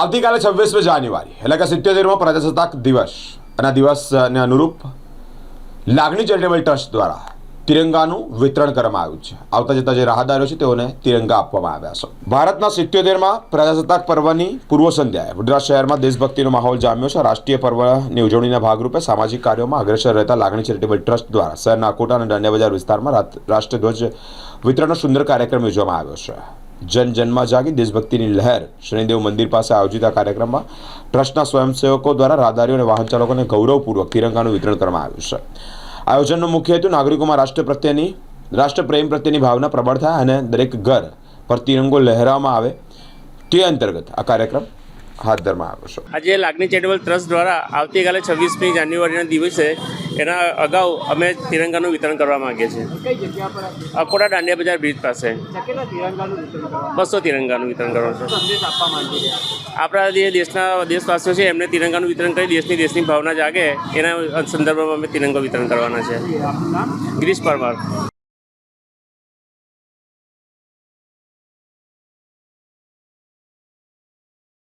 આવતીકાલે 26મી જાન્યુઆરી એટલે કે 77મો પ્રજાસત્તાક દિવસ અને આ દિવસને અનુરૂપ લાગણી ચેરિટેબલ ટ્રસ્ટ દ્વારા તિરંગાનું વિતરણ કરવામાં આવ્યું છે। આવતા જતા જે રાહદારીઓ છે તેઓને તિરંગા આપવામાં આવ્યા છે। ભારતના 77મા પ્રજાસત્તાક પર્વની પૂર્વ સંધ્યાએ વડોદરા શહેરમાં દેશભક્તિનો માહોલ જામ્યો છે। રાષ્ટ્રીય પર્વની ઉજવણીના ભાગરૂપે સામાજિક કાર્યોમાં અગ્રેસર રહેતા લાગણી ચેરિટેબલ ટ્રસ્ટ દ્વારા શહેરના અકોટા અને દાંડિયા બજાર વિસ્તારમાં રાષ્ટ્રધ્વજ વિતરણનો સુંદર કાર્યક્રમ યોજવામાં આવ્યો છે। જન જનમાં જાગી દેશભક્તિની લહેર શનિદેવ મંદિર પાસે આયોજિત આ કાર્યક્રમમાં ટ્રસ્ટના સ્વયંસેવકો દ્વારા રાહદારીઓ અને વાહન ચાલકોને ગૌરવપૂર્વક તિરંગાનું વિતરણ કરવામાં આવ્યું છે। આયોજનનો મુખ્ય હેતુ નાગરિકોમાં રાષ્ટ્રપ્રેમ પ્રત્યેની ભાવના પ્રબળ થાય અને દરેક ઘર પર તિરંગો લહેરાવવામાં આવે તે અંતર્ગત આ કાર્યક્રમ હાથ ધરવામાં આવ્યો છે। આજે લાગણી ચેરિટેબલ ટ્રસ્ટ દ્વારા આવતીકાલે 26મી જાન્યુઆરીના દિવસે એના અગાઉ અમે તિરંગાનું વિતરણ કરવા માંગીએ છીએ। કઈ જગ્યા પર અકોટા દાંડિયા બજાર બ્રિજ પાસે કેટલા તિરંગાનું વિતરણ કરવાનું 200 તિરંગાનું વિતરણ કરવાનું છે। સંદેશ આપવા માંગી રહ્યા આપણા જે દેશવાસીઓ છે એમને તિરંગાનું વિતરણ કરી દેશની ભાવના જાગે એના સંદર્ભમાં અમે તિરંગો વિતરણ કરવાના છે। આપનું નામ? ગિરીશ પરમાર।